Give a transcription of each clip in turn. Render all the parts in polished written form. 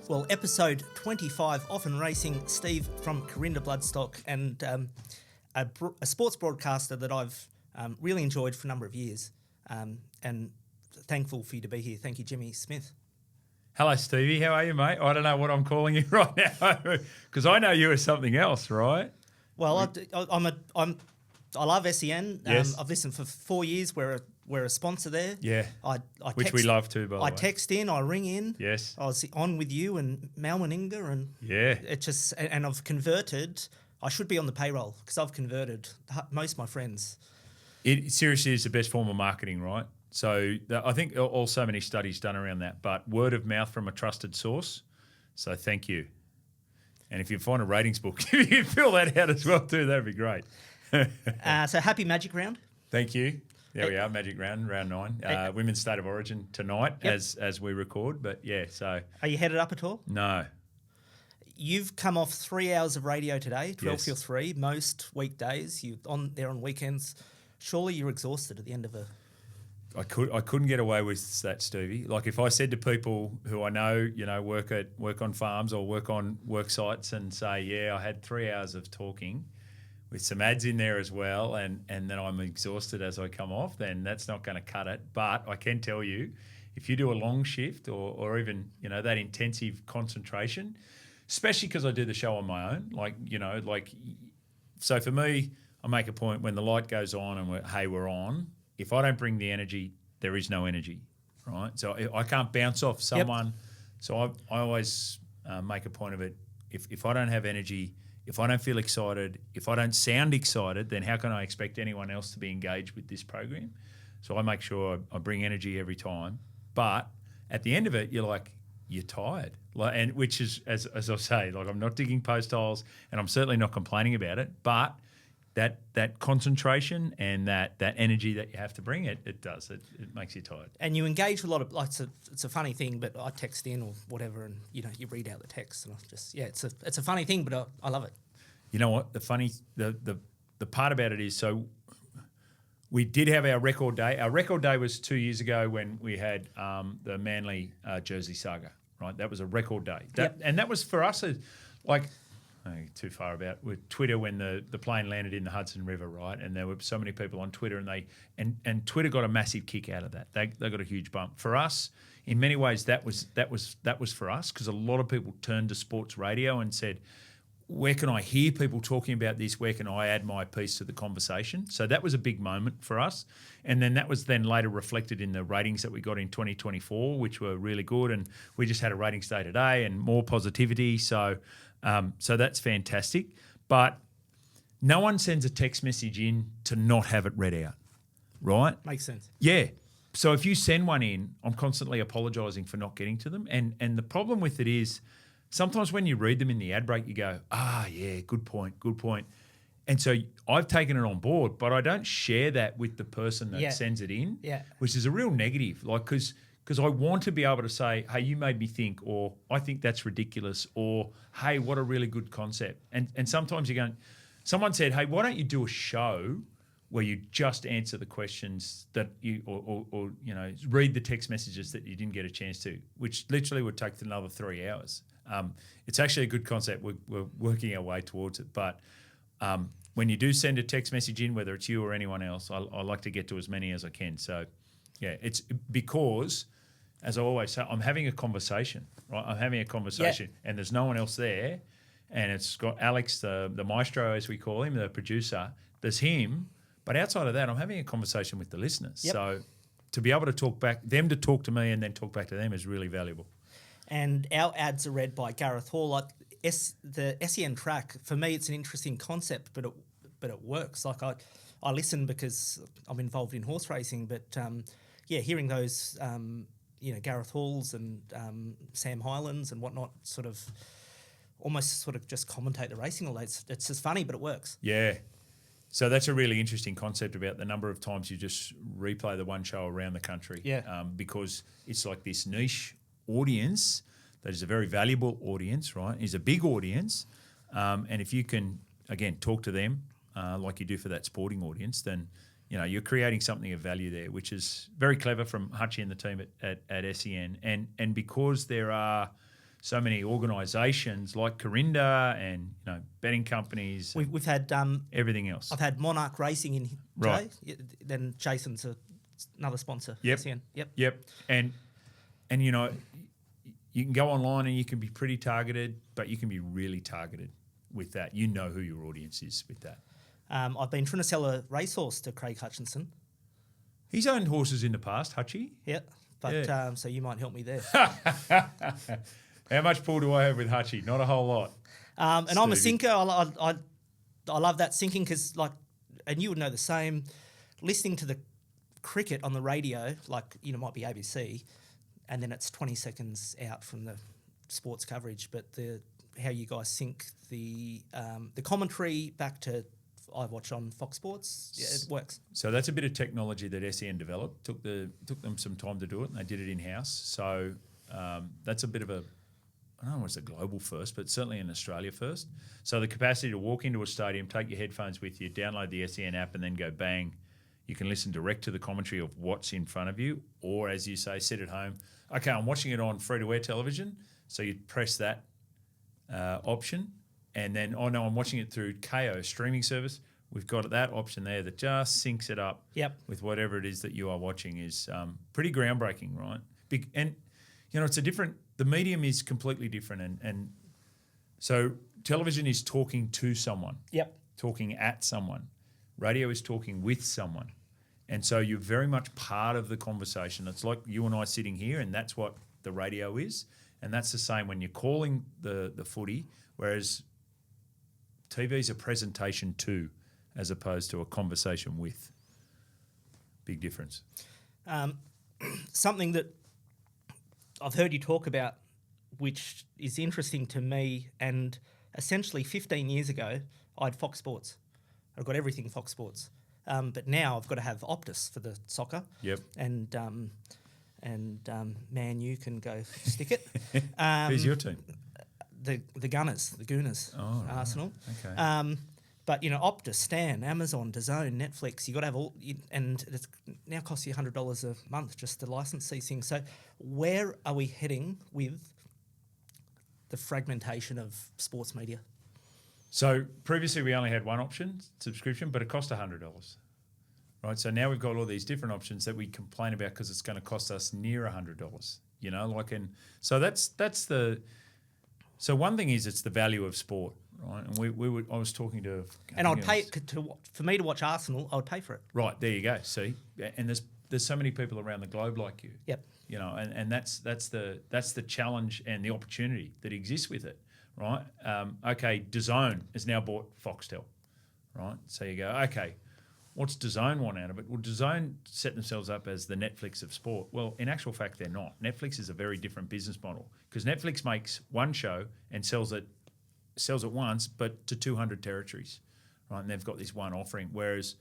Well, episode 25, Often Racing, Steve from Kurrinda Bloodstock, and a sports broadcaster that I've really enjoyed for a number of years, and thankful for you to be here. Thank you, Jimmy Smith. Hello, Stevie. How are you, mate? I don't know what I'm calling you right now because I know you as something else, right? Well, I love SEN. Yes. I've listened for 4 years. We're a sponsor there. Yeah. I Which we love too, by the way. I text in, I ring in. Yes. I was on with you and Mal Meninga, and it just, and I've converted. I should be on the payroll because I've converted most of my friends. It seriously is the best form of marketing, right? So I think also many studies done around that, but word of mouth from a trusted source. So thank you. And if you find a ratings book, if you fill that out as well too, that'd be great. So happy Magic Round. Thank you. There we are, Magic Round, round 9. Women's State of Origin tonight as we record. But yeah, so. Are you headed up at all? No. You've come off 3 hours of radio today, 12 Yes. till 3, most weekdays. You're on there on weekends. Surely you're exhausted at the end of a... I couldn't get away with that, Stevie. Like if I said to people who I know, work on farms or work on work sites and say, yeah, I had 3 hours of talking with some ads in there as well, and then I'm exhausted as I come off, then that's not going to cut it. But I can tell you, if you do a long shift or even, that intensive concentration, especially because I do the show on my own, so for me, I make a point when the light goes on and we're on. If I don't bring the energy, there is no energy, right? So I can't bounce off someone. Yep. So I always make a point of it. If I don't have energy, if I don't feel excited, if I don't sound excited, then how can I expect anyone else to be engaged with this program? So I make sure I bring energy every time. But at the end of it, you're tired. And which is, as I say, I'm not digging post holes and I'm certainly not complaining about it, but that concentration and that energy that you have to bring, it makes you tired. And you engage with a lot of, it's a funny thing, but I text in or whatever, and you read out the text, and I just it's a funny thing, but I love it. You know what? The part about it is, so we did have our record day. Our record day was 2 years ago when we had the Manly Jersey saga, right? That was a record day. And that was for us too far about with Twitter when the plane landed in the Hudson River, right? And there were so many people on Twitter, and Twitter got a massive kick out of that. They got a huge bump. For us, in many ways, that was for us because a lot of people turned to sports radio and said, where can I hear people talking about this? Where can I add my piece to the conversation? So that was a big moment for us. And then that was then later reflected in the ratings that we got in 2024, which were really good. And we just had a ratings day today and more positivity. So that's fantastic. But no one sends a text message in to not have it read out, right? Makes sense. Yeah. So if you send one in, I'm constantly apologising for not getting to them. And the problem with it is sometimes when you read them in the ad break, you go, yeah, good point. And so I've taken it on board, but I don't share that with the person that sends it in, which is a real negative. Because I want to be able to say, hey, you made me think, or I think that's ridiculous, or hey, what a really good concept. And sometimes you're going, someone said, hey, why don't you do a show where you just answer the questions that you, or read the text messages that you didn't get a chance to, which literally would take another 3 hours. It's actually a good concept. We're working our way towards it. But when you do send a text message in, whether it's you or anyone else, I like to get to as many as I can. So, yeah, it's because, as I always say, I'm having a conversation, right? I'm having a conversation and there's no one else there. And it's got Alex, the maestro, as we call him, the producer. There's him. But outside of that, I'm having a conversation with the listeners. Yep. So to be able to talk back, them to talk to me and then talk back to them is really valuable. And our ads are read by Gareth Hall. The SEN track, for me, it's an interesting concept, but it works. I listen because I'm involved in horse racing, but hearing those, Gareth Halls and Sam Hylands and whatnot, almost just commentate the racing all day. It's just funny, but it works. Yeah. So that's a really interesting concept about the number of times you just replay the one show around the country. Yeah. Because it's like this niche audience that is a very valuable audience, right? Is a big audience. And if you can, again, talk to them like you do for that sporting audience, then, you're creating something of value there, which is very clever from Hutchie and the team at SEN. And because there are so many organisations like Kurrinda and betting companies, We've had everything else. I've had Monarch Racing in Right. Jay. Then Jason's another sponsor. Yep. SEN. Yep. Yep. And you can go online and you can be pretty targeted, but you can be really targeted with that. You know who your audience is with that. I've been trying to sell a racehorse to Craig Hutchinson. He's owned horses in the past, Hutchie. Yeah. But so you might help me there. How much pull do I have with Hutchie? Not a whole lot. And I'm a sinker. I love that sinking because, and you would know the same, listening to the cricket on the radio, might be ABC, and then it's 20 seconds out from the sports coverage. But how you guys sync the commentary back to I watch on Fox Sports, it works. So that's a bit of technology that SEN developed. Took them some time to do it, and they did it in-house. So that's a bit of I don't know if it's a global first, but certainly in Australia first. So the capacity to walk into a stadium, take your headphones with you, download the SEN app, and then go bang. You can listen direct to the commentary of what's in front of you, or as you say, sit at home. Okay, I'm watching it on free-to-air television, so you press that option, and then, no, I'm watching it through KO streaming service. We've got that option there that just syncs it up with whatever it is that you are watching. Is pretty groundbreaking, right? And it's the medium is completely different, and so television is talking to someone, talking at someone. Radio is talking with someone. And so you're very much part of the conversation. It's like you and I sitting here, and that's what the radio is. And that's the same when you're calling the footy, whereas TV's a presentation to as opposed to a conversation with. Big difference. Something that I've heard you talk about, which is interesting to me, and essentially 15 years ago, I had Fox Sports. I've got everything Fox Sports. But now I've got to have Optus for the soccer. Yep. And Man U can go stick it. Who's your team? The Gunners, the Gooners, Arsenal. Okay. But Optus, Stan, Amazon, DAZN, Netflix, you got to have all, and it now costs you $100 a month just to license these things. So where are we heading with the fragmentation of sports media? So previously we only had one option, subscription, but it cost $100, right? So now we've got all these different options that we complain about because it's going to cost us near $100, So one thing is it's the value of sport, right? And I was talking to, and I'd pay for me to watch Arsenal. I would pay for it. Right, there you go. See, and there's so many people around the globe like you. Yep. And that's the challenge and the opportunity that exists with it. Right. Okay. DAZN has now bought Foxtel. Right. So you go, okay, what's DAZN want out of it? Well, DAZN set themselves up as the Netflix of sport. Well, in actual fact, they're not. Netflix is a very different business model because Netflix makes one show and sells it once, but to 200 territories. Right. And they've got this one offering. Whereas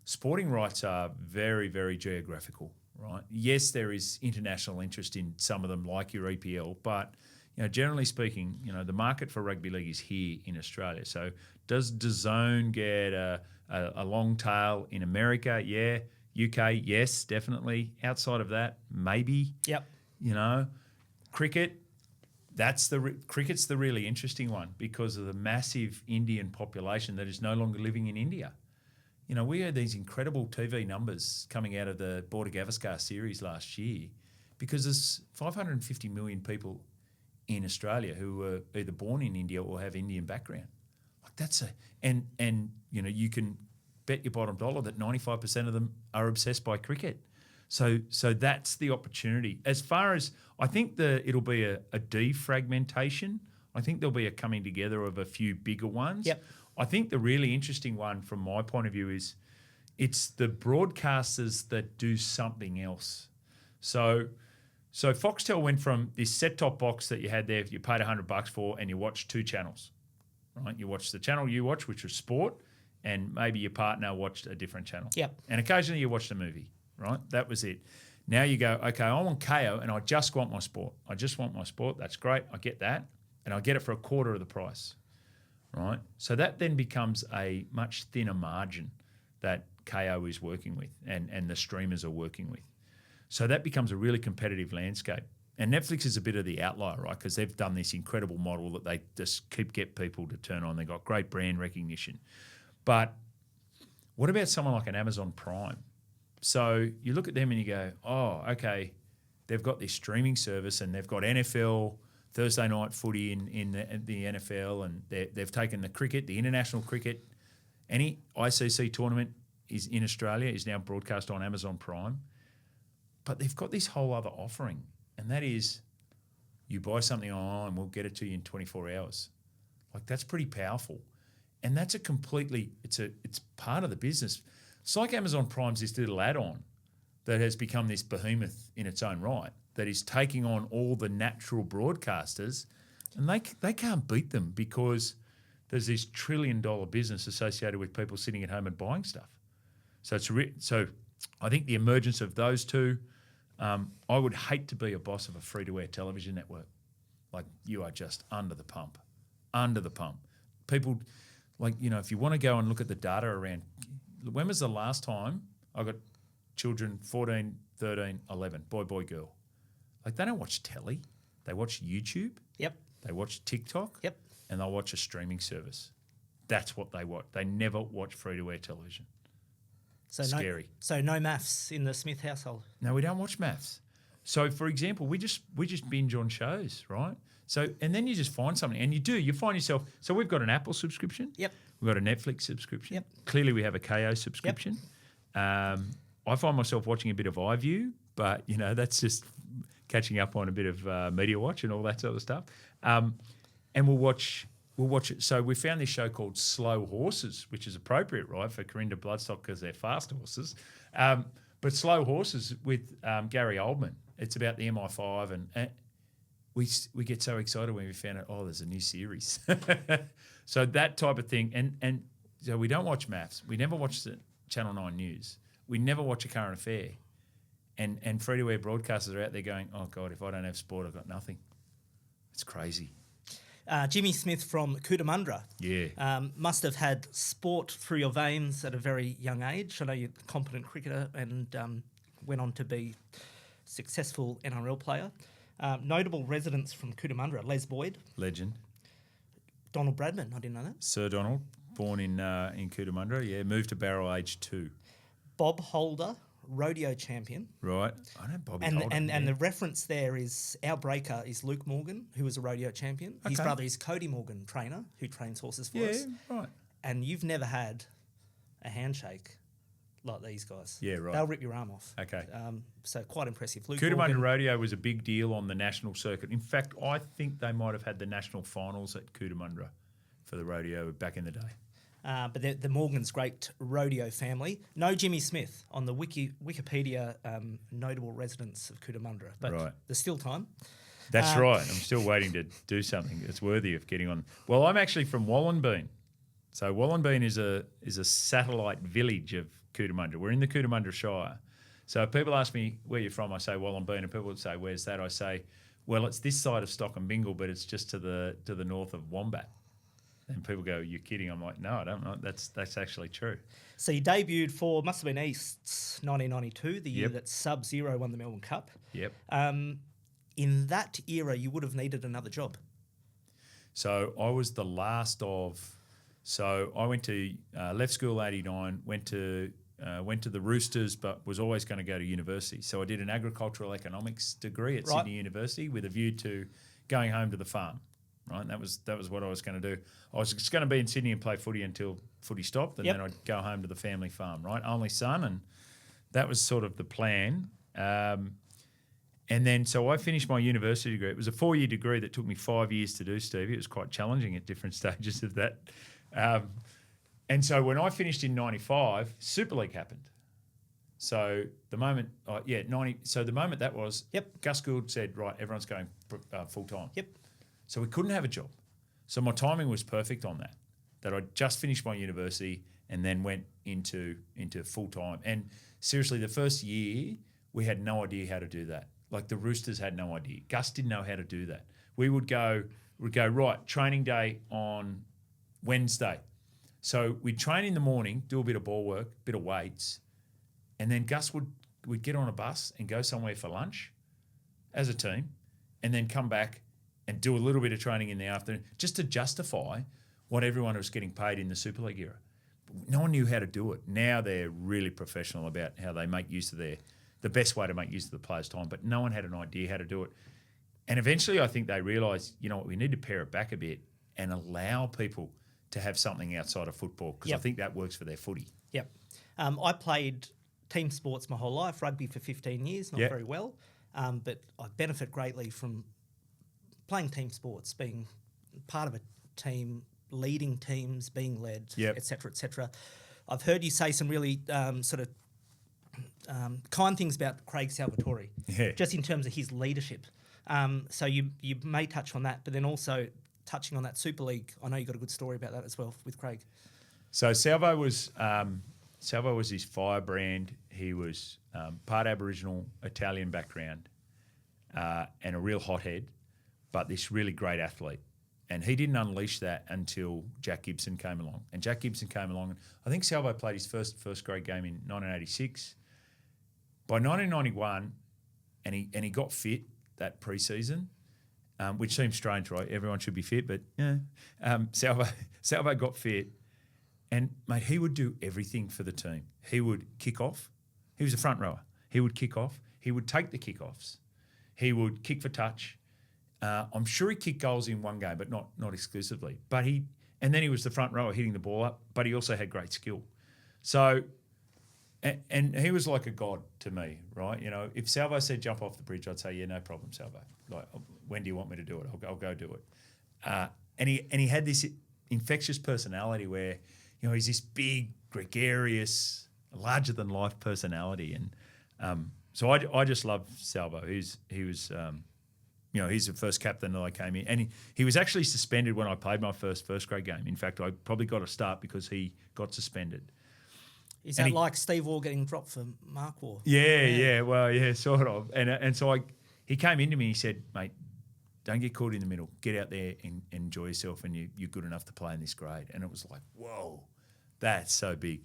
sporting rights are very, very geographical. Right. Yes, there is international interest in some of them, like your EPL, but generally speaking, the market for rugby league is here in Australia. So does DAZN get a long tail in America? Yeah. UK? Yes, definitely. Outside of that, maybe. Yep. Cricket, cricket's the really interesting one because of the massive Indian population that is no longer living in India. We had these incredible TV numbers coming out of the Border Gavaskar series last year because there's 550 million people in Australia who were either born in India or have Indian background. You can bet your bottom dollar that 95% of them are obsessed by cricket. So that's the opportunity. As far as I think it'll be a defragmentation. I think there'll be a coming together of a few bigger ones. Yep. I think the really interesting one from my point of view is it's the broadcasters that do something else. So Foxtel went from this set-top box that you had there, you paid $100 for, and you watched two channels, right? You watched the channel you watched, which was sport, and maybe your partner watched a different channel. Yep. And occasionally you watched a movie, right? That was it. Now you go, okay, I'm on KO, and I just want my sport. I just want my sport. That's great. I get that, and I get it for a quarter of the price, right? So that then becomes a much thinner margin that KO is working with and the streamers are working with. So that becomes a really competitive landscape. And Netflix is a bit of the outlier, right? Because they've done this incredible model that they just get people to turn on. They've got great brand recognition. But what about someone like an Amazon Prime? So you look at them and you go, oh, okay, they've got this streaming service and they've got NFL, Thursday night footy in the NFL, and they've taken the cricket, the international cricket. Any ICC tournament is in Australia is now broadcast on Amazon Prime. But they've got this whole other offering, and that is you buy something online, we'll get it to you in 24 hours. Like, that's pretty powerful. And that's it's part of the business. It's like Amazon Prime's this little add-on that has become this behemoth in its own right, that is taking on all the natural broadcasters, and they can't beat them because there's this $1 trillion business associated with people sitting at home and buying stuff. So so I think the emergence of those two, I would hate to be a boss of a free-to-air television network. Like, you are just under the pump. People, like, if you want to go and look at the data around, when was the last time I got children 14, 13, 11, boy, girl? Like, they don't watch telly. They watch YouTube. Yep. They watch TikTok. Yep. And they'll watch a streaming service. That's what they watch. They never watch free-to-air television. So scary. No maths in the Smith household. No, we don't watch maths. So, for example, we just binge on shows, right? So, and then you just find something, and you find yourself. So we've got an Apple subscription. Yep. We've got a Netflix subscription. Yep. Clearly, we have a KO subscription. Yep. I find myself watching a bit of iView, but that's just catching up on a bit of Media Watch and all that sort of stuff. And we'll watch it. So we found this show called Slow Horses, which is appropriate, right, for Kurrinda Bloodstock because they're fast horses. But Slow Horses with Gary Oldman. It's about the MI5, and we get so excited when we found out, oh, there's a new series. So that type of thing. And so we don't watch maths. We never watch the Channel 9 News. We never watch a current affair. And free-to-air broadcasters are out there going, oh, God, if I don't have sport, I've got nothing. It's crazy. Jimmy Smith from Cootamundra. Yeah. Must have had sport through your veins at a very young age. I know you're a competent cricketer and went on to be a successful NRL player. Notable residents from Cootamundra, Les Boyd. Legend. Donald Bradman, I didn't know that. Sir Donald, born in Cootamundra, yeah, moved to Barrow age 2. Bob Holder, rodeo champion. Right. I know Bobby Holder. And the reference there is our breaker is Luke Morgan, who was a rodeo champion. Okay. His brother is Cody Morgan, trainer, who trains horses for us. Yeah, right. And you've never had a handshake like these guys. Yeah, right. They'll rip your arm off. Okay. So quite impressive. Luke Cootamundra Morgan, Rodeo was a big deal on the national circuit. In fact, I think they might have had the national finals at Cootamundra for the rodeo back in the day. But the Morgan's great rodeo family. No Jimmy Smith on the Wikipedia notable residents of Cootamundra. But right. There's still time. That's right. I'm still waiting to do something that's worthy of getting on. Well, I'm actually from Wallenbean. So Wallenbean is a satellite village of Cootamundra. We're in the Cootamundra Shire. So if people ask me where you're from, I say Wallenbean, and people would say, where's that? I say, well, it's this side of Stock and Bingle, but it's just to the north of Wombat. And people go, you're kidding. I'm like, no, I don't know. That's actually true. So you debuted for, must have been East's 1992, the year that Sub-Zero won the Melbourne Cup. Yep. In that era, you would have needed another job. So I was the last of... So I went to left school 89, went to the Roosters, but was always going to go to university. So I did an agricultural economics degree at Sydney University with a view to going home to the farm. Right, and that was what I was going to do. I was just going to be in Sydney and play footy until footy stopped, and then I'd go home to the family farm. Right, only son, and that was sort of the plan. And then so I finished my university degree. It was a 4-year degree that took me 5 years to do, Stevie. It was quite challenging at different stages of that. And so when I finished in 95, Super League happened. So the moment, So the moment that was, Gus Gould said, right, everyone's going full time. Yep. So we couldn't have a job. So my timing was perfect on that I'd just finished my university and then went into full time. And seriously, the first year we had no idea how to do that. Like the Roosters had no idea. Gus didn't know how to do that. We'd go right, training day on Wednesday. So we'd train in the morning, do a bit of ball work, bit of weights, and then Gus would get on a bus and go somewhere for lunch as a team. and then come back and do a little bit of training in the afternoon just to justify what everyone was getting paid in the Super League era. No one knew how to do it. Now they're really professional about how they make use of the best way to make use of the players' time, but no one had an idea how to do it. And eventually I think they realised, you know what, we need to pare it back a bit and allow people to have something outside of football, because I think that works for their footy. Yep. I played team sports my whole life, rugby for 15 years, not very well, but I benefit greatly from playing team sports, being part of a team, leading teams, being led, et cetera, et cetera. I've heard you say some really kind things about Craig Salvatore, just in terms of his leadership. So you may touch on that, but then also touching on that Super League, I know you got a good story about that as well with Craig. So Salvo was his firebrand. He was part Aboriginal, Italian background, and a real hothead, but this really great athlete. And he didn't unleash that until Jack Gibson came along. And Jack Gibson came along, and I think Salvo played his first grade game in 1986. By 1991, and he got fit that pre-season, which seems strange, right? Everyone should be fit, but Salvo got fit, and mate, he would do everything for the team. He would kick off. He was a front rower. He would kick off. He would take the kickoffs. He would kick for touch. I'm sure he kicked goals in one game, but not exclusively. And then he was the front rower hitting the ball up, but he also had great skill. So, and he was like a god to me, right? You know, if Salvo said jump off the bridge, I'd say, yeah, no problem, Salvo. Like, when do you want me to do it? I'll go do it. And he had this infectious personality where, you know, he's this big, gregarious, larger than life personality, and so I just love Salvo. He was. You know, he's the first captain that I came in. And he was actually suspended when I played my first grade game. In fact, I probably got a start because he got suspended. Is that like Steve Waugh getting dropped for Mark Waugh? Yeah, well, sort of. And so he came into me and he said, mate, don't get caught in the middle. Get out there and enjoy yourself, and you're good enough to play in this grade. And it was like, whoa, that's so big.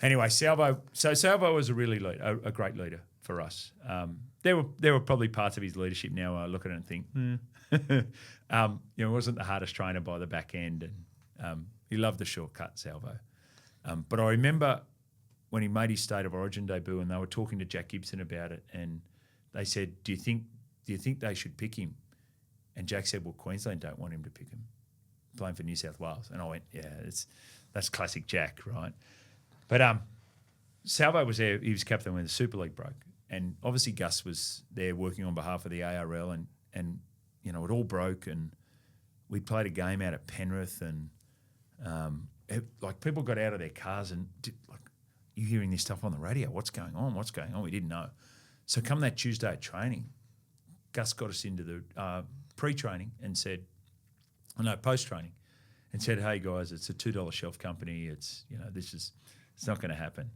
Anyway, Salvo was a great leader for us. There were probably parts of his leadership now I look at it and think, you know, he wasn't the hardest trainer by the back end, and he loved the shortcut, Salvo. But I remember when he made his State of Origin debut, and they were talking to Jack Gibson about it, and they said, "Do you think they should pick him?" And Jack said, "Well, Queensland don't want him to pick him, playing for New South Wales." And I went, "Yeah, that's classic Jack, right?" But Salvo was there. He was captain when the Super League broke. And obviously Gus was there working on behalf of the ARL, and you know, it all broke, and we'd played a game out at Penrith, and like people got out of their cars and you hearing this stuff on the radio, what's going on? We didn't know. So come that Tuesday at training, Gus got us into the pre-training and said, post-training, and said, hey guys, it's a $2 shelf company. It's not going to happen.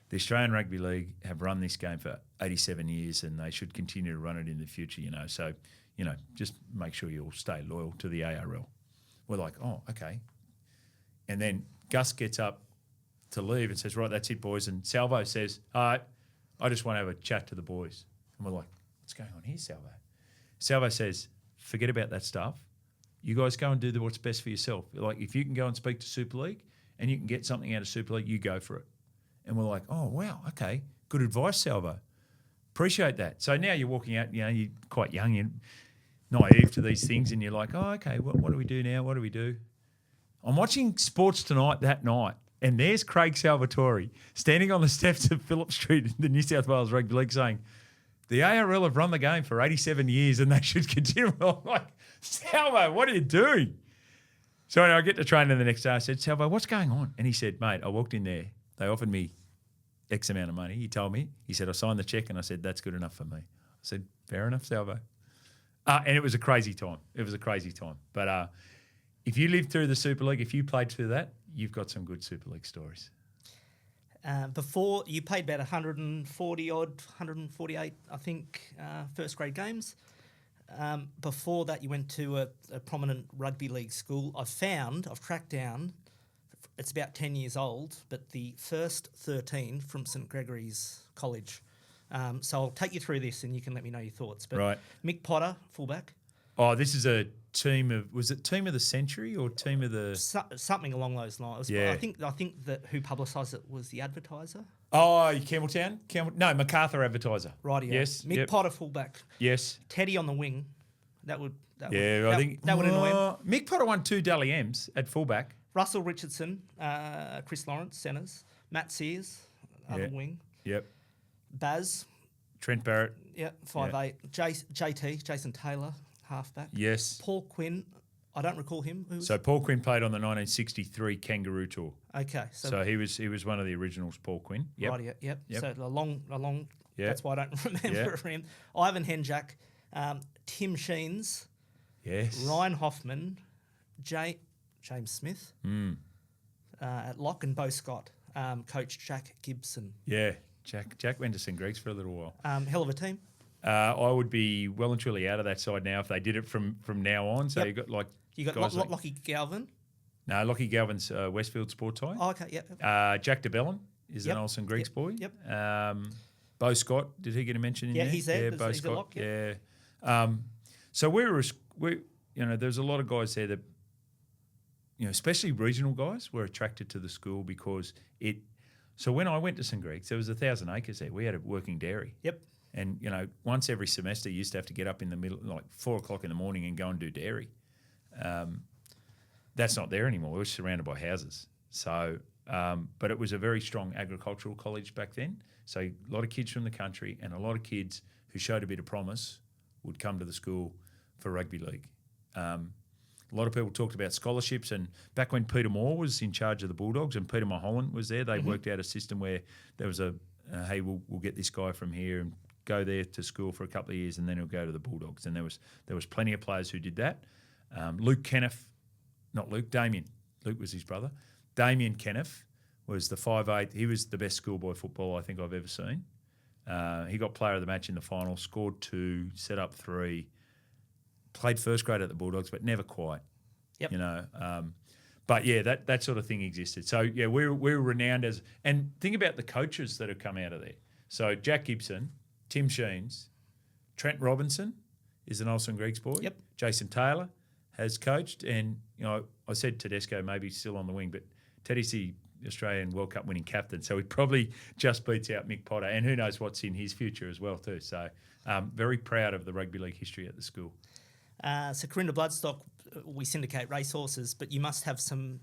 The Australian Rugby League have run this game for 87 years, and they should continue to run it in the future, you know. So, you know, just make sure you all stay loyal to the ARL. We're like, oh, okay. And then Gus gets up to leave and says, right, that's it, boys. And Salvo says, all right, I just want to have a chat to the boys. And we're like, what's going on here, Salvo? Salvo says, forget about that stuff. You guys go and do what's best for yourself. Like, if you can go and speak to Super League and you can get something out of Super League, you go for it. And we're like, oh, wow, okay, good advice, Salvo. Appreciate that. So now you're walking out, you know, you're quite young, you're naive to these things, and you're like, oh, okay, what do we do now? What do we do? I'm watching Sports Tonight that night, and there's Craig Salvatore standing on the steps of Phillip Street in the New South Wales Rugby League saying, the ARL have run the game for 87 years and they should continue. I'm like, Salvo, what are you doing? So anyway, I get to training the next day. I said, Salvo, what's going on? And he said, mate, I walked in there. They offered me X amount of money. He told me. He said, I signed the check, and I said, that's good enough for me. I said, fair enough, Salvo. And it was a crazy time. But if you lived through the Super League, if you played through that, you've got some good Super League stories. Before, you played about 148, I think, first grade games. Before that, you went to a prominent rugby league school. I've tracked down, it's about 10 years old, but the first 13 from St Gregory's College. So I'll take you through this and you can let me know your thoughts. But Right. Mick Potter, fullback. Oh, this is a was it team of the century or team of the? Something along those lines. Yeah. I think that who publicised it was the Advertiser. Oh, Campbelltown? No, MacArthur Advertiser. Right. Yes. Mick Potter, fullback. Yes. Teddy on the wing. I think that would annoy him. Mick Potter won 2 Dally M's at fullback. Russell Richardson, Chris Lawrence, centres. Matt Sears, other wing. Yep. Baz. Trent Barrett. Yeah, 5'8". JT, Jason Taylor, halfback. Yes. Paul Quinn, I don't recall him. So Paul Quinn played on the 1963 Kangaroo Tour. Okay. So he was one of the originals, Paul Quinn. Yep. Right, yep. So a long. Yep. That's why I don't remember him. Ivan Henjak, Tim Sheens. Yes. Ryan Hoffman, James Smith at lock, and Bo Scott, coach Jack Gibson. Yeah. Jack went to St Greg's for a little while. Hell of a team. I would be well and truly out of that side now if they did it from now on. So Yep. you got guys Lockie Galvin. No, Lockie Galvin's Westfield Sport Tie. Oh, okay, yep. Jack DeBellin is an old St Greg's boy. Yep. Bo Scott, did he get a mention in there? Yeah, he's there. Yeah, Bo He's a Scott. lock, Yeah. So there's a lot of guys there that, especially regional guys, were attracted to the school because it. So when I went to St Greg's, there was 1,000 acres there. We had a working dairy. Yep. And, once every semester, you used to have to get up in the middle, like 4 o'clock in the morning and go and do dairy. That's not there anymore. We're surrounded by houses. So, but it was a very strong agricultural college back then. So a lot of kids from the country and a lot of kids who showed a bit of promise would come to the school for rugby league. A lot of people talked about scholarships, and back when Peter Moore was in charge of the Bulldogs and Peter Mulholland was there, they worked out a system where there was hey, we'll get this guy from here and go there to school for a couple of years, and then he'll go to the Bulldogs. And there was plenty of players who did that. Damien. Luke was his brother. Damien Kenneth was the 5'8". He was the best schoolboy footballer I think I've ever seen. He got player of the match in the final, scored 2, set up 3, played first grade at the Bulldogs, but never quite. Yep. But yeah, that sort of thing existed. So yeah, we were renowned as. And think about the coaches that have come out of there. So Jack Gibson, Tim Sheens, Trent Robinson is an Olsen Greeks boy. Yep. Jason Taylor has coached, and I said Tedesco maybe still on the wing, but Teddy's the Australian World Cup winning captain, so he probably just beats out Mick Potter, and who knows what's in his future as well too. So very proud of the rugby league history at the school. So Kurrinda Bloodstock, we syndicate racehorses, but you must have some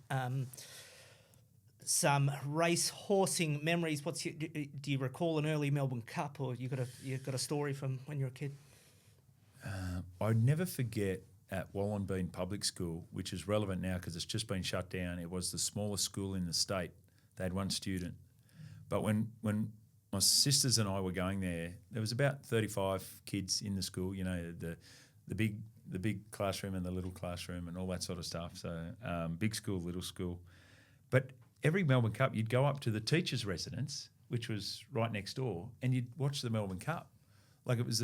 race horsing memories. Do you recall an early Melbourne Cup, or you got a story from when you were a kid? I'd never forget at Wallenbean Public School, which is relevant now because it's just been shut down. It was the smallest school in the state. They had 1 student. But when my sisters and I were going there was about 35 kids in the school, the big classroom and the little classroom and all that sort of stuff. So big school, little school. But every Melbourne Cup, you'd go up to the teacher's residence, which was right next door, and you'd watch the Melbourne Cup. Like it was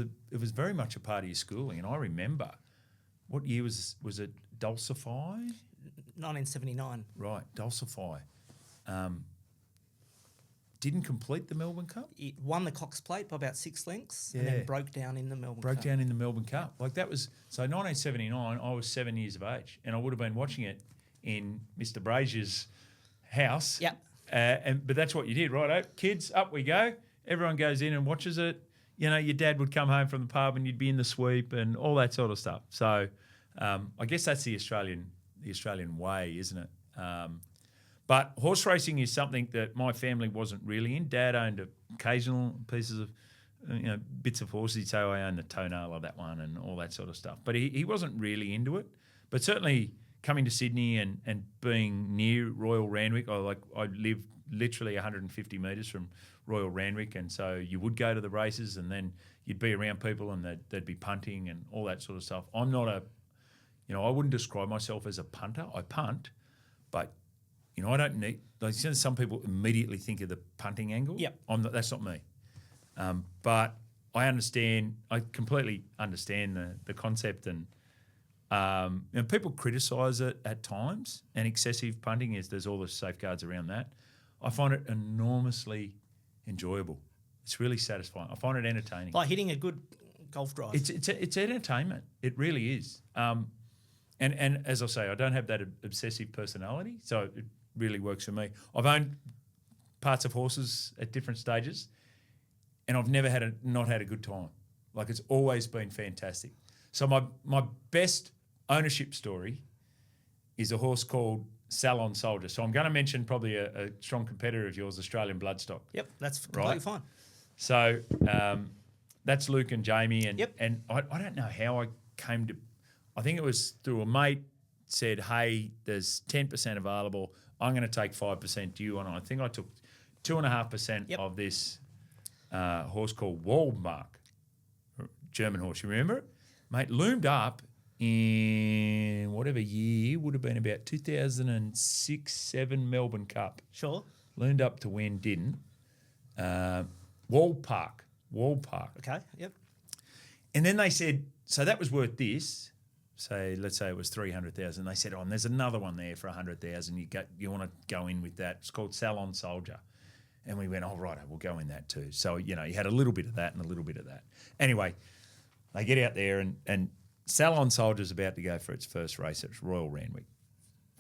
very much a part of your schooling. And I remember, what year was it? Dulcify? 1979. Right, Dulcify. Didn't complete the Melbourne Cup. It won the Cox Plate by about 6 lengths, and then broke down in the Melbourne Cup. Broke down in the Melbourne Cup. Like that was, so 1979, I was 7 years of age, and I would have been watching it in Mr. Brazier's house. Yep. But that's what you did, right? Kids, up we go. Everyone goes in and watches it. Your dad would come home from the pub and you'd be in the sweep and all that sort of stuff. So I guess that's the Australian way, isn't it? But horse racing is something that my family wasn't really in. Dad owned occasional pieces of, bits of horses. He'd say, I own the toenail of that one and all that sort of stuff. But he wasn't really into it. But certainly coming to Sydney and being near Royal Randwick, I lived literally 150 metres from Royal Randwick, and so you would go to the races and then you'd be around people and they'd be punting and all that sort of stuff. I'm not I wouldn't describe myself as a punter. I punt, but I don't need. Some people immediately think of the punting angle. Yep. That's not me. But I understand. I completely understand the concept, and people criticise it at times. And excessive punting there's all the safeguards around that. I find it enormously enjoyable. It's really satisfying. I find it entertaining. Like hitting a good golf drive. It's entertainment. It really is. And as I say, I don't have that obsessive personality, so it really works for me. I've owned parts of horses at different stages, and I've never not had a good time. Like, it's always been fantastic. So my best ownership story is a horse called Salon Soldier. So I'm going to mention probably a strong competitor of yours, Australian Bloodstock. Yep, that's completely fine. So that's Luke and Jamie, and Yep. and I don't know how I came to. I think it was through a mate said, "Hey, there's 10% available. I'm going to take 5% due on it." I think I took 2.5% of this horse called Waldmark, German horse. You remember it, mate? Loomed up in whatever year, would have been about 2006-7 Melbourne Cup. Sure. Loomed up to win, didn't. Waldpark. Okay, yep. And then they said, so that was worth this. So let's say it was 300,000. They said, and there's another one there for 100,000. You want to go in with that? It's called Salon Soldier. And we went, right, we'll go in that too. So, you had a little bit of that and a little bit of that. Anyway, they get out there and Salon Soldier's about to go for its first race. It's Royal Randwick.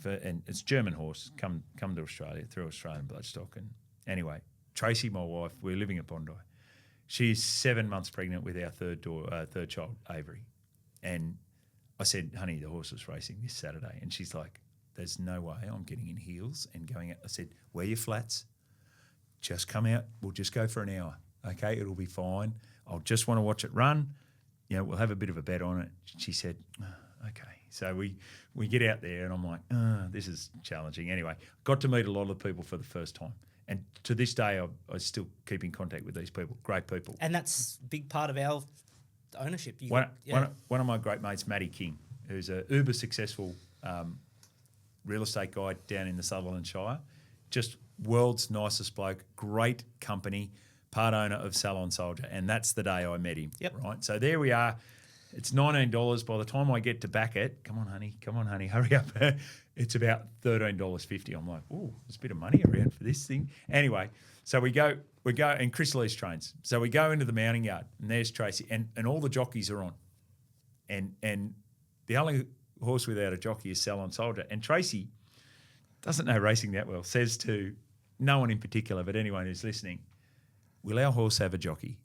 And it's German horse, come to Australia through Australian Bloodstock. And anyway, Tracy, my wife, we're living at Bondi. She's 7 months pregnant with our third child, Avery. And I said, honey, the horse is racing this Saturday. And she's like, there's no way I'm getting in heels and going out. I said, wear your flats. Just come out. We'll just go for an hour. Okay, it'll be fine. I'll just want to watch it run. We'll have a bit of a bet on it. She said, okay. So we get out there and I'm like, this is challenging. Anyway, got to meet a lot of people for the first time. And to this day, I still keep in contact with these people. Great people. And that's a big part of our ownership. One of my great mates, Matty King, who's a uber successful real estate guy down in the Sutherland Shire, just world's nicest bloke, great company, part owner of Salon Soldier, and that's the day I met him. Yep. Right. So there we are. It's $19. By the time I get to back it, come on, honey, hurry up. It's about $13.50. I'm like, oh, there's a bit of money around for this thing. Anyway, so we go, and Chris Lee's trains. So we go into the mounting yard, and there's Tracy, and all the jockeys are on. And the only horse without a jockey is Salon Soldier. And Tracy doesn't know racing that well, says to no one in particular, but anyone who's listening, will our horse have a jockey?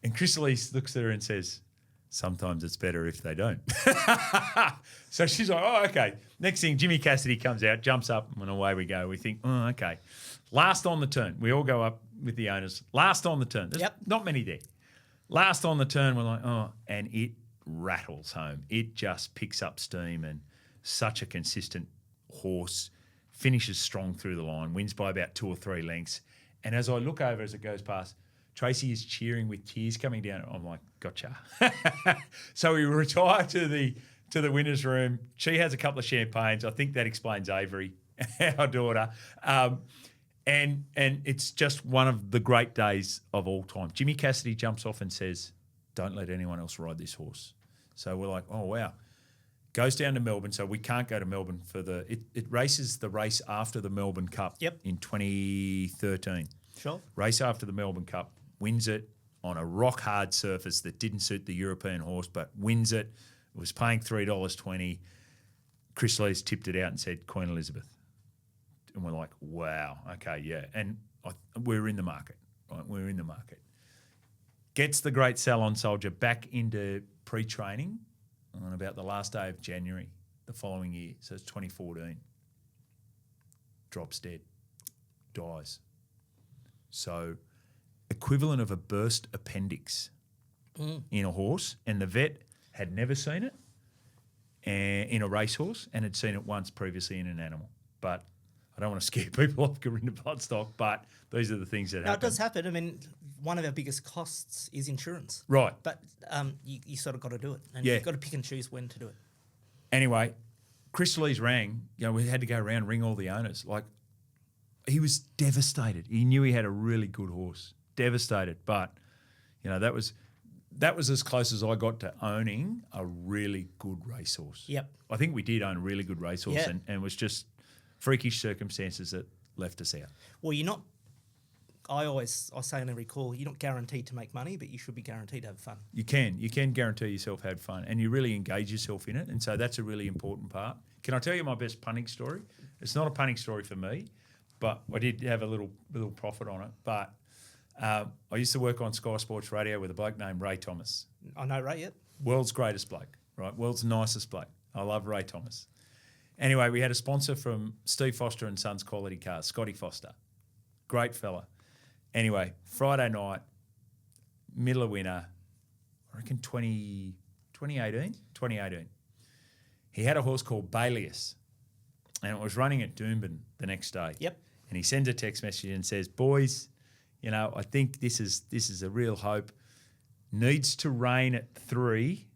And Chris Lee looks at her and says, sometimes it's better if they don't. So she's like, oh, okay. Next thing, Jimmy Cassidy comes out, jumps up, and away we go. We think, oh, okay. Last on the turn. We all go up with the owners. Last on the turn. There's not many there. Last on the turn, we're like, oh, and it rattles home. It just picks up steam, and such a consistent horse, finishes strong through the line, wins by about 2 or 3 lengths. And as I look over as it goes past, Tracy is cheering with tears coming down. I'm like, gotcha. So we retire to the winner's room. She has a couple of champagnes. I think that explains Avery, our daughter. And it's just one of the great days of all time. Jimmy Cassidy jumps off and says, don't let anyone else ride this horse. So we're like, oh, wow. Goes down to Melbourne, so we can't go to Melbourne for it races the race after the Melbourne Cup in 2013. Sure. Race after the Melbourne Cup, wins it on a rock-hard surface that didn't suit the European horse, but wins it. It was paying $3.20. Chris Lee's tipped it out and said, Queen Elizabeth. And we're like, wow, okay, yeah. And we're in the market, right? We're in the market. Gets the great Salon Soldier back into pre-training on about the last day of January the following year. So it's 2014. Drops dead. Dies. So equivalent of a burst appendix in a horse, and the vet had never seen it in a racehorse and had seen it once previously in an animal. But I don't want to scare people off Kurrinda Bloodstock, but these are the things that happen. No, it does happen. I mean, one of our biggest costs is insurance. Right. But you sort of got to do it. And you've got to pick and choose when to do it. Anyway, Chris Lee's rang. We had to go around and ring all the owners. Like, he was devastated. He knew he had a really good horse. Devastated. But, that was as close as I got to owning a really good racehorse. Yep. I think we did own a really good racehorse, and it was just freakish circumstances that left us out. Well, you're not I say on every call, you're not guaranteed to make money, but you should be guaranteed to have fun. You can guarantee yourself have fun, and you really engage yourself in it, and so that's a really important part. Can I tell you my best punting story? It's not a punting story for me, but I did have a little profit on it. But I used to work on Sky Sports Radio with a bloke named Ray Thomas. I know Ray, yep. World's greatest bloke, right? World's nicest bloke. I love Ray Thomas. Anyway, we had a sponsor from Steve Foster and Sons Quality Cars, Scotty Foster. Great fella. Anyway, Friday night, middle of winter, I reckon 2018. He had a horse called Balius, and it was running at Doomben the next day. Yep. And he sends a text message and says, boys, I think this is a real hope. Needs to rain at 3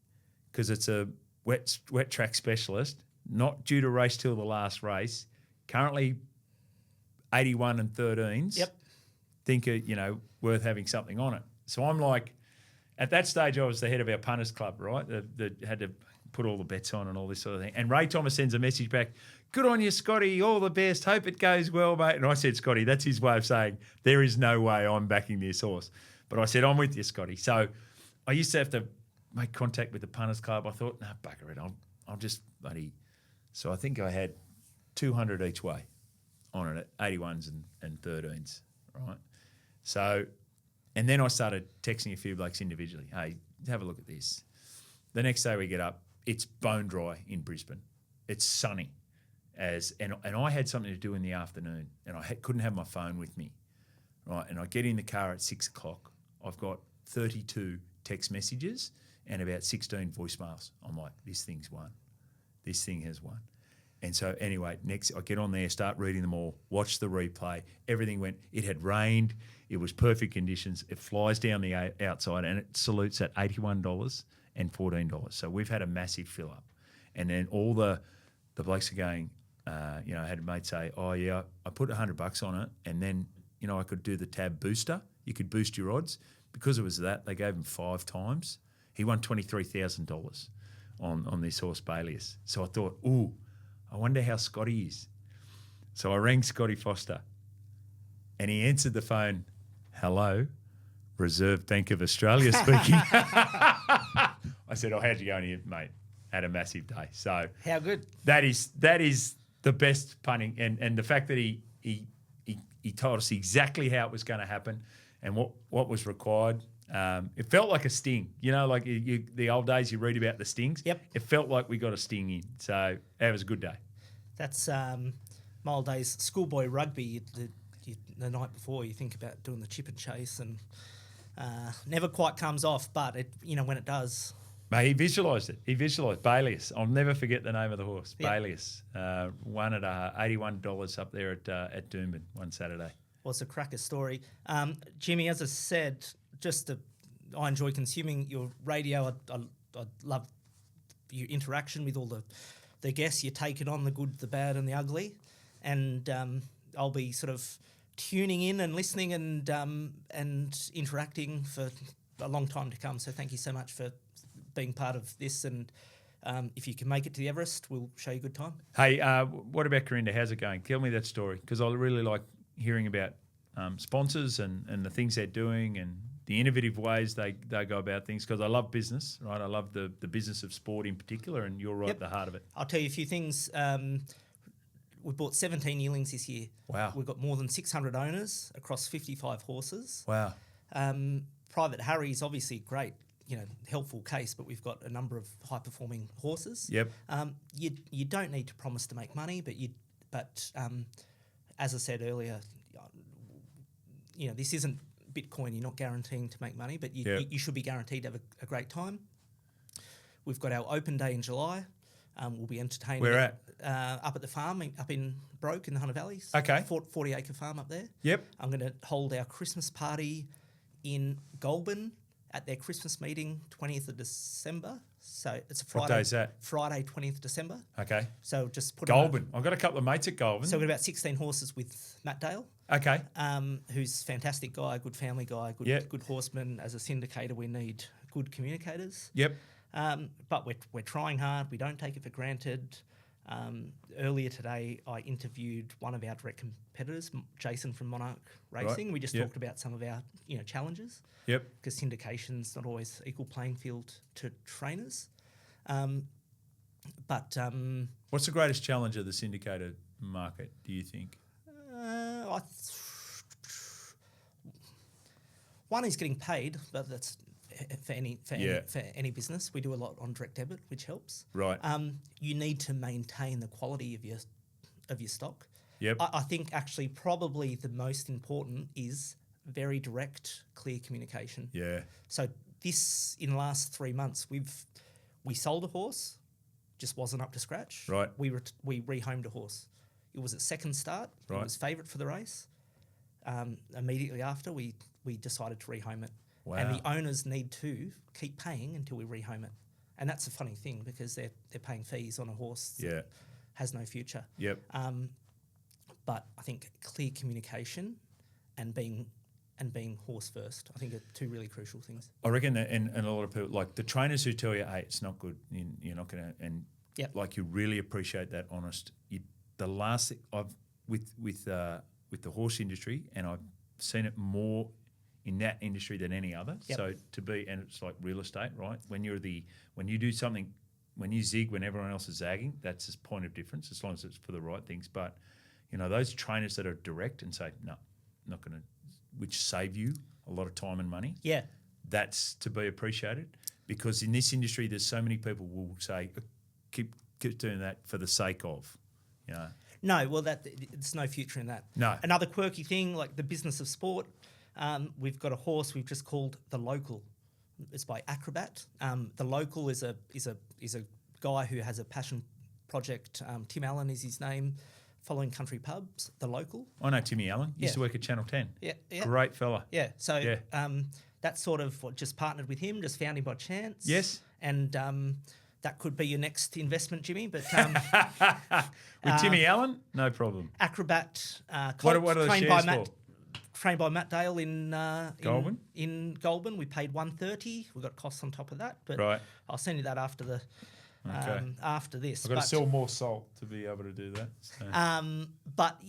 because it's a wet track specialist, not due to race till the last race. Currently 81 and 13s. Yep. Think worth having something on it. So I'm like, at that stage I was the head of our punters club, right? That had to put all the bets on and all this sort of thing. And Ray Thomas sends a message back, good on you, Scotty, all the best, hope it goes well, mate. And I said, Scotty, that's his way of saying there is no way I'm backing this horse. But I said, I'm with you, Scotty. So I used to have to make contact with the punters club. I thought, no, bugger it, I'll just bloody... So I think I had 200 each way on it at 81s and 13s, right? So, and then I started texting a few blokes individually. Hey, have a look at this. The next day we get up, it's bone dry in Brisbane. It's sunny, and I had something to do in the afternoon, and I couldn't have my phone with me, right? And I get in the car at 6 o'clock. I've got 32 text messages and about 16 voicemails. I'm like, this thing's won. This thing has won. And so anyway, next I get on there, start reading them all, watch the replay. Everything went, it had rained, it was perfect conditions. It flies down the outside and it salutes at $81 and $14. So we've had a massive fill up. And then all the blokes are going, I had a mate say, oh yeah, I put $100 on it and then, I could do the tab booster. You could boost your odds. Because it was that, they gave him 5 times. He won $23,000 on this horse Balius. So I thought, ooh, I wonder how Scotty is. So I rang Scotty Foster and he answered the phone, hello, Reserve Bank of Australia speaking. I said, oh, how'd you go in here, mate? Had a massive day. So how good. That is the best punting. And the fact that he told us exactly how it was going to happen and what was required. It felt like a sting, like the old days you read about the stings. Yep. It felt like we got a sting in. So it was a good day. That's my old days schoolboy rugby. The night before you think about doing the chip and chase and never quite comes off, but when it does. Mate, he visualised it. He visualised Balius. I'll never forget the name of the horse. Yep. Balius. Won at $81 up there at Doomben one Saturday. Was a cracker story. Jimmy, as I said, I enjoy consuming your radio. I love your interaction with all the guests. You take it on, the good, the bad and the ugly. And I'll be sort of tuning in and listening and interacting for a long time to come. So thank you so much for being part of this. And if you can make it to the Everest, we'll show you a good time. Hey, what about Kurrinda? How's it going? Tell me that story because I really like hearing about sponsors and the things they're doing and the innovative ways they go about things because I love business, right? I love the business of sport in particular and you're right at the heart of it. I'll tell you a few things. We bought 17 yearlings this year. Wow. We've got more than 600 owners across 55 horses. Wow. Private Harry's obviously great, helpful case, but we've got a number of high-performing horses. Yep. You don't need to promise to make money, but as I said earlier, this isn't Bitcoin. You're not guaranteeing to make money, but you should be guaranteed to have a great time. We've got our open day in July. We'll be entertaining. Where at? Up at the farm, up in Broke in the Hunter Valleys. Okay. 40-acre farm up there. Yep. I'm going to hold our Christmas party in Goulburn at their Christmas meeting, 20th of December. So it's a Friday. What day is that? Friday, 20th December. Okay. So just put Goulburn. I've got a couple of mates at Goulburn. So we've got about 16 horses with Matt Dale. Okay. Who's a fantastic guy, good family guy, good horseman. As a syndicator, we need good communicators. Yep. But we're trying hard. We don't take it for granted. Earlier today, I interviewed one of our direct competitors, Jason from Monarch Racing. Right. We just talked about some of our challenges. Yep. Because syndication's not always equal playing field to trainers. What's the greatest challenge of the syndicated market, do you think? One is getting paid, but that's for any business. We do a lot on direct debit, which helps. Right. You need to maintain the quality of your stock. Yep. I think actually probably the most important is very direct, clear communication. Yeah. So in the last 3 months, we sold a horse, just wasn't up to scratch. Right. We rehomed a horse. It was its second start. Right. It was favourite for the race. Immediately after, we decided to rehome it. Wow. And the owners need to keep paying until we rehome it. And that's a funny thing because they're paying fees on a horse that has no future. Yep. But I think clear communication and being horse first, I think are two really crucial things. I reckon that, and a lot of people, like the trainers who tell you, hey, it's not good, you're not going to, and like you really appreciate that honest. The last thing with the horse industry, and I've seen it more in that industry than any other. Yep. So and it's like real estate, right? When you do something, when you zig when everyone else is zagging, that's his point of difference, as long as it's for the right things. But those trainers that are direct and say, no, not going to, which save you a lot of time and money. Yeah. That's to be appreciated, because in this industry, there's so many people will say, keep doing that for the sake of, No, well, there's no future in that. No. Another quirky thing, like the business of sport, we've got a horse we've just called the Local. It's by Acrobat. The Local is a guy who has a passion project. Tim Allen is his name. Following country pubs, the Local. I know Timmy Allen. Used to work at Channel 10. Yeah. Great fella. Yeah. So that's sort of what just partnered with him, just found him by chance. Yes. And that could be your next investment, Jimmy. But with Timmy Allen, no problem. Acrobat. What are the shares for? Trained by Matt Dale in Goulburn? In Goulburn. We paid $130. We got costs on top of that. But right. I'll send you that after the. Okay. After this, I've got to sell more salt to be able to do that. So. But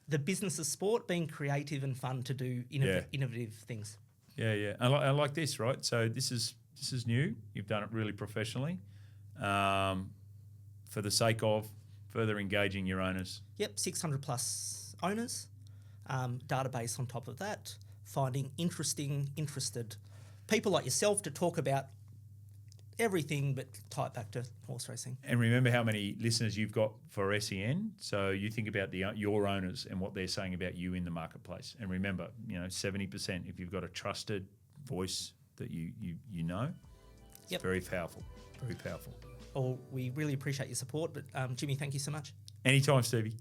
the business of sport, being creative and fun to do innovative things. Yeah. I like this, right? So this is new. You've done it really professionally, for the sake of further engaging your owners. Yep, 600 plus owners, database on top of that, finding interested people like yourself to talk about everything, but tie it back to horse racing. And remember how many listeners you've got for SEN. So you think about your owners and what they're saying about you in the marketplace. And remember, 70%, if you've got a trusted voice that you know, it's very powerful. Very powerful. Well, we really appreciate your support. But Jimmy, thank you so much. Anytime, Stevie.